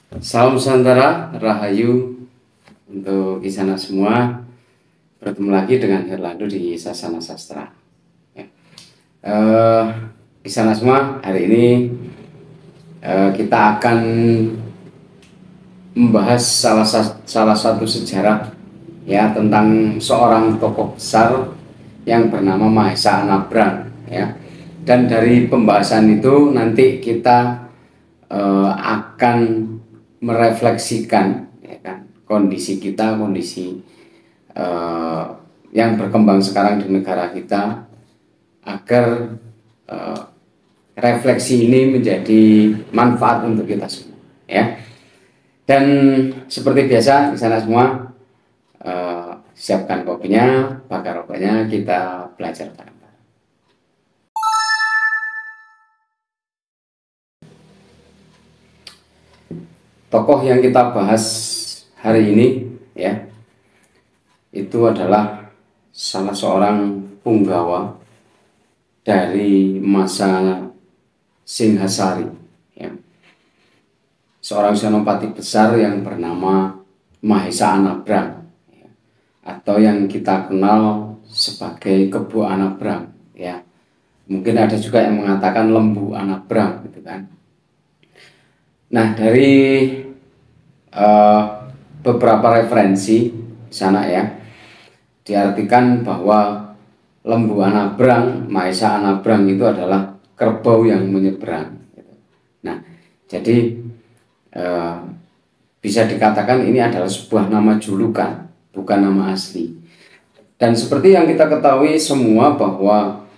Salam Nusantara, Rahayu untuk Kisana semua. Bertemu lagi dengan Herlando di Sasana Sastra. Ya. Kisana semua, hari ini kita akan membahas salah satu sejarah ya tentang seorang tokoh besar yang bernama Mahesa Anabrang ya. Dan dari pembahasan itu nanti kita akan merefleksikan ya kan, kondisi kita, kondisi yang berkembang sekarang di negara kita, agar refleksi ini menjadi manfaat untuk kita semua ya. Dan seperti biasa di sana semua, siapkan kopinya, bakar rokoknya, kita belajar bareng. Tokoh yang kita bahas hari ini ya, itu adalah salah seorang punggawa dari masa Singhasari ya. Seorang senopati besar yang bernama Mahesa Anabrang ya, atau yang kita kenal sebagai Kebu Anabrang ya. Mungkin ada juga yang mengatakan Lembu Anabrang gitu kan. Nah, dari beberapa referensi sana ya, diartikan bahwa Lembu Anabrang, Mahesa Anabrang itu adalah kerbau yang menyeberang. Nah, jadi bisa dikatakan ini adalah sebuah nama julukan, bukan nama asli. Dan seperti yang kita ketahui semua bahwa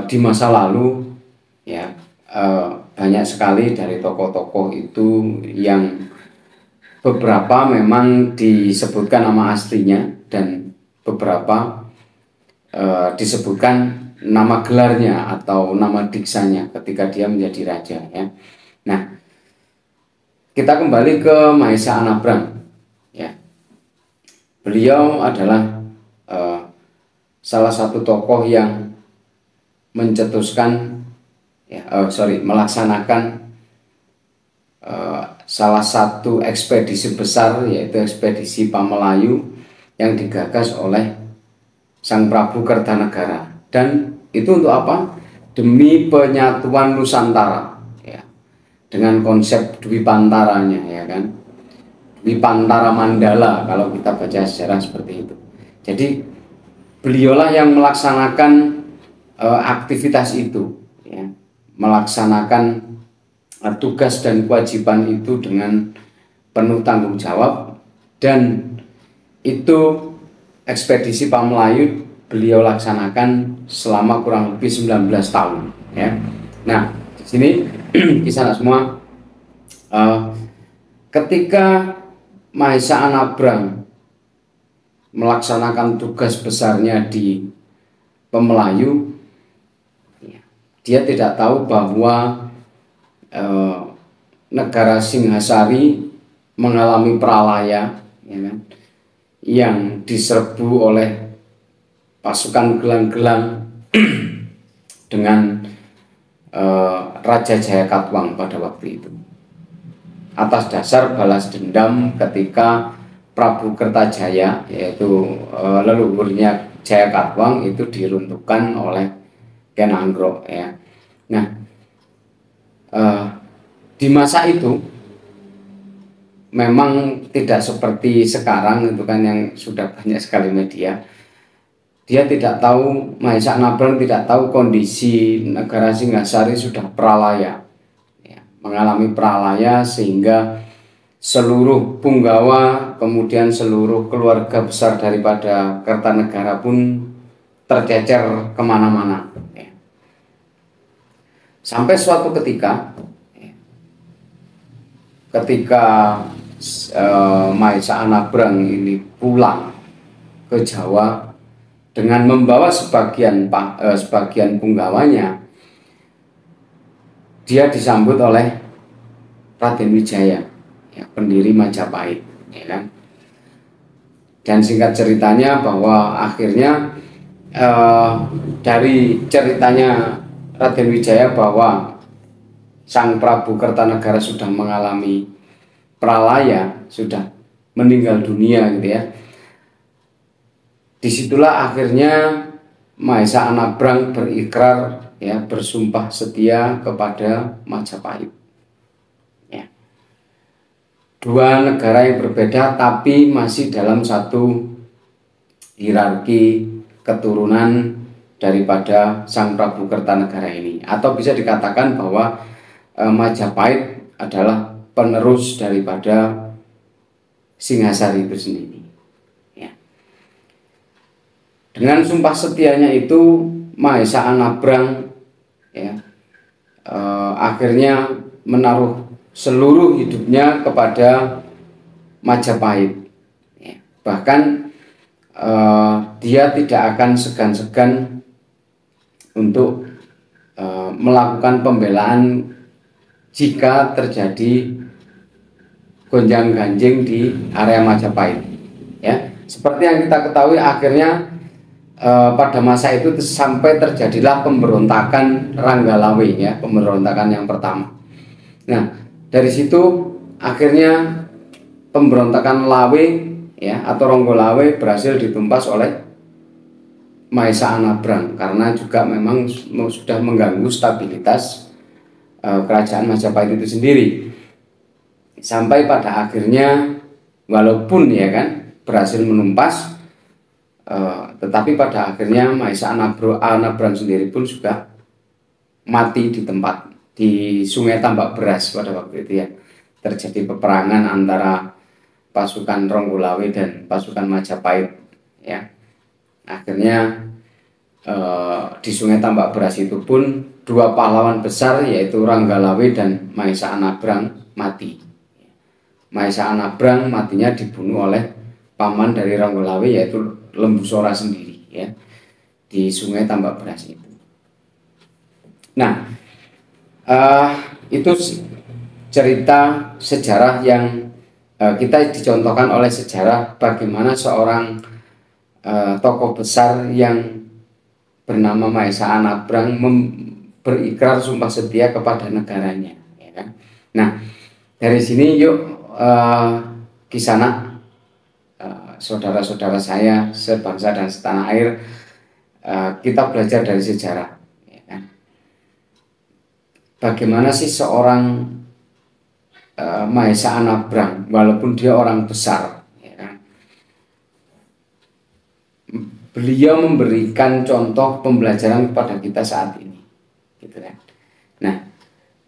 di masa lalu ya, banyak sekali dari tokoh-tokoh itu yang beberapa memang disebutkan nama aslinya dan beberapa disebutkan nama gelarnya atau nama diksanya ketika dia menjadi raja ya. Nah, kita kembali ke Mahesa Anabrang ya. Beliau adalah salah satu tokoh yang mencetuskan melaksanakan salah satu ekspedisi besar, yaitu ekspedisi Pamelayu yang digagas oleh Sang Prabu Kertanegara. Dan itu untuk apa? Demi penyatuan Nusantara ya, dengan konsep Dwipantaranya ya kan, Dwipantara Mandala kalau kita baca sejarah seperti itu. Jadi beliaulah yang melaksanakan aktivitas itu ya, melaksanakan tugas dan kewajiban itu dengan penuh tanggung jawab. Dan itu ekspedisi Pamelayu beliau laksanakan selama kurang lebih 19 tahun ya. Nah, di sini kisah semua, ketika Mahesa Anabrang melaksanakan tugas besarnya di Pamelayu, dia tidak tahu bahwa negara Singhasari mengalami pralaya ya kan, yang diserbu oleh pasukan gelang-gelang dengan Raja Jayakatwang pada waktu itu, atas dasar balas dendam ketika Prabu Kertajaya, yaitu leluhurnya Jayakatwang, itu diruntuhkan oleh Ken Anggro ya. Nah, di masa itu memang tidak seperti sekarang itu kan, yang sudah banyak sekali media. Dia tidak tahu, Mahesa Anabrang tidak tahu kondisi negara Singhasari sudah pralaya ya, mengalami pralaya, sehingga seluruh punggawa kemudian seluruh keluarga besar daripada Kertanegara pun tercecer kemana-mana ya. Sampai suatu ketika Mahesa Anabrang ini pulang ke Jawa dengan membawa sebagian punggawanya, dia disambut oleh Raden Wijaya ya, pendiri Majapahit ya kan. Dan singkat ceritanya bahwa akhirnya dari ceritanya Raden Wijaya bahwa Sang Prabu Kertanegara sudah mengalami pralaya, sudah meninggal dunia gitu ya. Disitulah akhirnya Mahesa Anabrang berikrar ya, bersumpah setia kepada Majapahit. Ya. Dua negara yang berbeda tapi masih dalam satu hierarki keturunan daripada Sang Prabu Kertanegara ini, atau bisa dikatakan bahwa Majapahit adalah penerus daripada Singhasari itu sendiri. Ya. Dengan sumpah setianya itu Mahesa Anabrang ya, akhirnya menaruh seluruh hidupnya kepada Majapahit. Ya. Bahkan dia tidak akan segan-segan untuk melakukan pembelaan jika terjadi gonjang-ganjing di area Majapahit. Ya, seperti yang kita ketahui, akhirnya pada masa itu sampai terjadilah pemberontakan Ranggalawe ya, pemberontakan yang pertama. Nah, dari situ akhirnya pemberontakan Lawe ya, atau Ronggolawe berhasil ditumpas oleh Mahesa Anabrang karena juga memang sudah mengganggu stabilitas kerajaan Majapahit itu sendiri. Sampai pada akhirnya walaupun ya kan berhasil menumpas, tetapi pada akhirnya Mahesa Anabrang sendiri pun juga mati di tempat di Sungai Tambak Beras pada waktu itu ya. Terjadi peperangan antara pasukan Ronggolawe dan pasukan Majapahit ya. Akhirnya di Sungai Tambak Beras itu pun dua pahlawan besar yaitu Ranggalawe dan Mahesa Anabrang mati. Mahesa Anabrang matinya dibunuh oleh paman dari Ronggolawe yaitu Lembusora sendiri ya, di Sungai Tambak Beras itu. Nah, itu cerita sejarah yang kita dicontohkan oleh sejarah bagaimana seorang tokoh besar yang bernama Mahesa Anabrang berikrar sumpah setia kepada negaranya ya kan? Nah, dari sini yuk Kisanak, saudara-saudara saya sebangsa dan setanah air, kita belajar dari sejarah ya kan? Bagaimana sih seorang Mahesa Anabrang walaupun dia orang besar ya kan? Beliau memberikan contoh pembelajaran kepada kita saat ini gitu kan. Nah,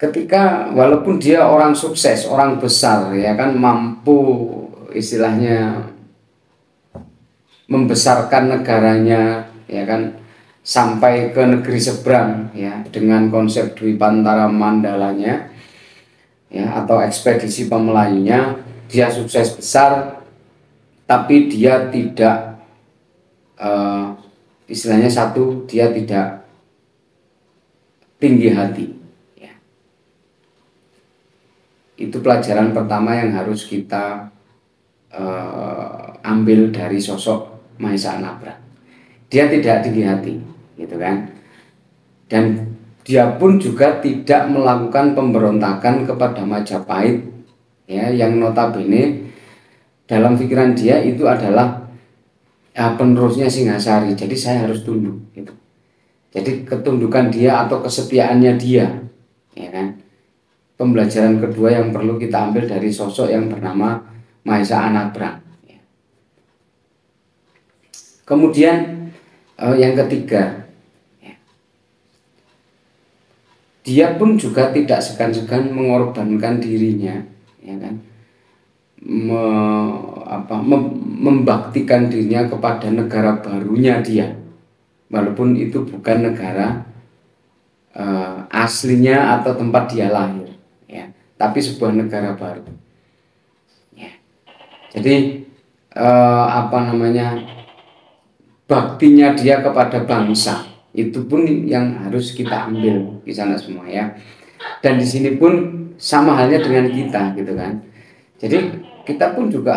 ketika walaupun dia orang sukses, orang besar ya kan, mampu istilahnya membesarkan negaranya ya kan sampai ke negeri seberang ya dengan konsep Dwi Pantara Mandalanya ya, atau ekspedisi Pemelayunya, dia sukses besar tapi dia tidak istilahnya dia tidak tinggi hati. Itu pelajaran pertama yang harus kita ambil dari sosok Mahesa Anabrang. Dia tidak tinggi hati, gitu kan? Dan dia pun juga tidak melakukan pemberontakan kepada Majapahit, ya, yang notabene dalam pikiran dia itu adalah penerusnya Singhasari. Jadi saya harus tunduk, gitu. Jadi ketundukan dia atau kesetiaannya dia, ya kan? Pembelajaran kedua yang perlu kita ambil dari sosok yang bernama Mahesa Anabrang. Kemudian yang ketiga, dia pun juga tidak segan-segan mengorbankan dirinya, ya kan, membaktikan dirinya kepada negara barunya dia, walaupun itu bukan negara aslinya atau tempat dia lahir. Tapi sebuah negara baru ya. Jadi baktinya dia kepada bangsa itu pun yang harus kita ambil di sana semua ya. Dan di sini pun sama halnya dengan kita gitu kan. Jadi kita pun juga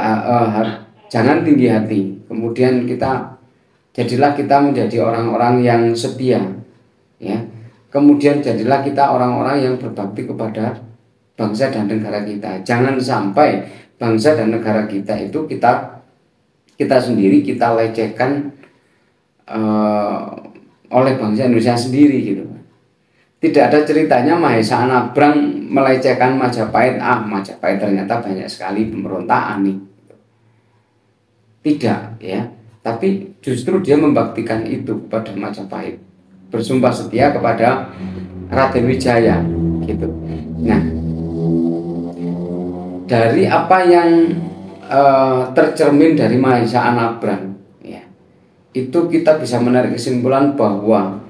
jangan tinggi hati, kemudian jadilah kita menjadi orang-orang yang setia ya. Kemudian jadilah kita orang-orang yang berbakti kepada bangsa dan negara kita. Jangan sampai bangsa dan negara kita itu kita sendiri kita lecehkan oleh bangsa Indonesia sendiri gitu. Tidak ada ceritanya Mahesa Anabrang melecehkan Majapahit. Majapahit ternyata banyak sekali pemberontakan nih. Tidak ya, tapi justru dia membaktikan itu kepada Majapahit, bersumpah setia kepada Raden Wijaya gitu. Nah, dari apa yang tercermin dari Mahesa Anabrang ya, itu kita bisa menarik kesimpulan bahwa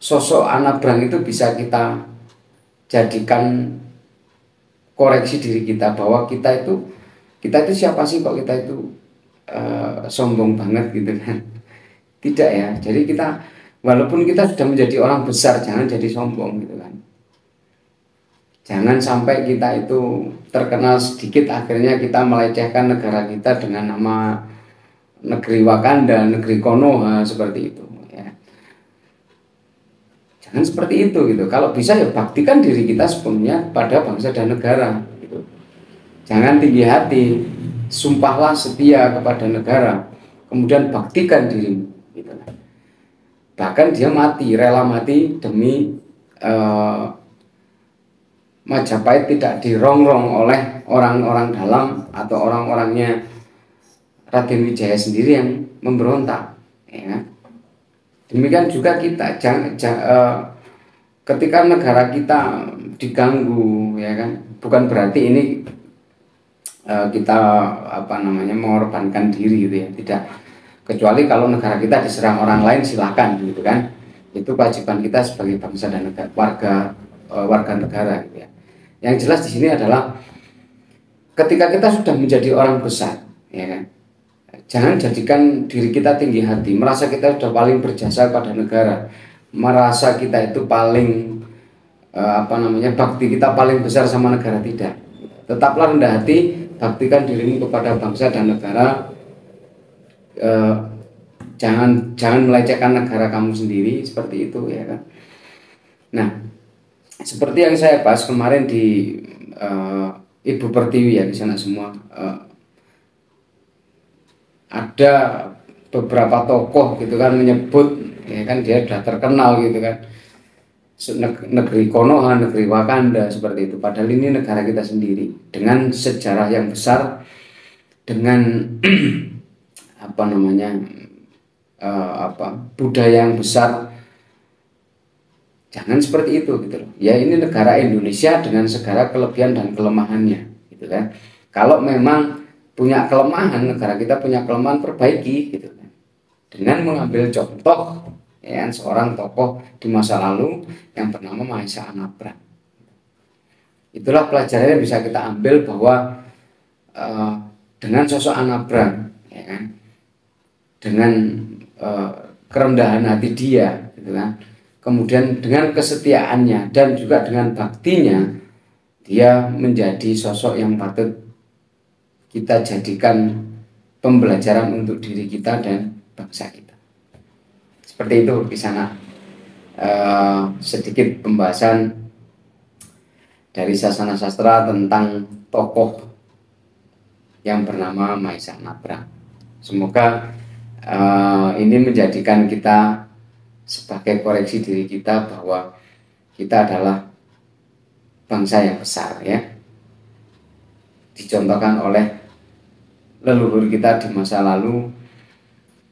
sosok Anabrang itu bisa kita jadikan koreksi diri kita, bahwa kita itu siapa sih kok kita itu sombong banget gitu kan. Tidak ya, jadi kita walaupun kita sudah menjadi orang besar, jangan jadi sombong gitu kan. Jangan sampai kita itu terkenal sedikit akhirnya kita melecehkan negara kita dengan nama negeri Wakanda, negeri Konoha seperti itu ya. Jangan seperti itu gitu. Kalau bisa ya baktikan diri kita sepenuhnya pada bangsa dan negara gitu. Jangan tinggi hati, sumpahlah setia kepada negara, kemudian baktikan dirimu gitu. Bahkan dia mati, rela mati demi Majapahit tidak dirongrong oleh orang-orang dalam atau orang-orangnya Raden Wijaya sendiri yang memberontak ya. Demikian juga kita ketika negara kita diganggu ya kan, bukan berarti ini kita mengorbankan diri gitu ya, tidak. Kecuali kalau negara kita diserang orang lain silakan gitu kan, itu kewajiban kita sebagai bangsa dan negara, warga negara gitu ya. Yang jelas di sini adalah ketika kita sudah menjadi orang besar ya kan, jangan jadikan diri kita tinggi hati, merasa kita sudah paling berjasa pada negara, merasa kita itu paling bakti kita paling besar sama negara. Tidak. Tetaplah rendah hati, baktikan dirimu kepada bangsa dan negara. Jangan melecehkan negara kamu sendiri seperti itu ya kan. Nah, seperti yang saya bahas kemarin di Ibu Pertiwi ya, di sana semua ada beberapa tokoh gitu kan menyebut ya kan, dia sudah terkenal gitu kan, negeri Konoha, negeri Wakanda seperti itu. Padahal ini negara kita sendiri dengan sejarah yang besar, dengan budaya yang besar. Jangan seperti itu gitu loh. Ya ini negara Indonesia dengan segala kelebihan dan kelemahannya gitu kan. Kalau memang punya kelemahan, negara kita punya kelemahan, perbaiki gitu kan. Dengan mengambil contoh ya, seorang tokoh di masa lalu yang bernama Mahesa Anabrang. Itulah pelajaran yang bisa kita ambil bahwa dengan sosok Anabrang ya kan, dengan kerendahan hati dia gitu kan, kemudian dengan kesetiaannya dan juga dengan baktinya, dia menjadi sosok yang patut kita jadikan pembelajaran untuk diri kita dan bangsa kita. Seperti itu di sana sedikit pembahasan dari Sasana Sastra tentang tokoh yang bernama Mahesa Anabrang. Semoga ini menjadikan kita sebagai koreksi diri kita bahwa kita adalah bangsa yang besar ya, dicontohkan oleh leluhur kita di masa lalu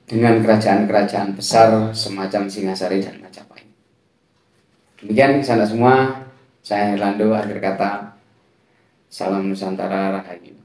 dengan kerajaan-kerajaan besar semacam Singasari dan Majapahit. Demikian sana semua, saya Herlando, akhir kata, salam Nusantara, Rahayu.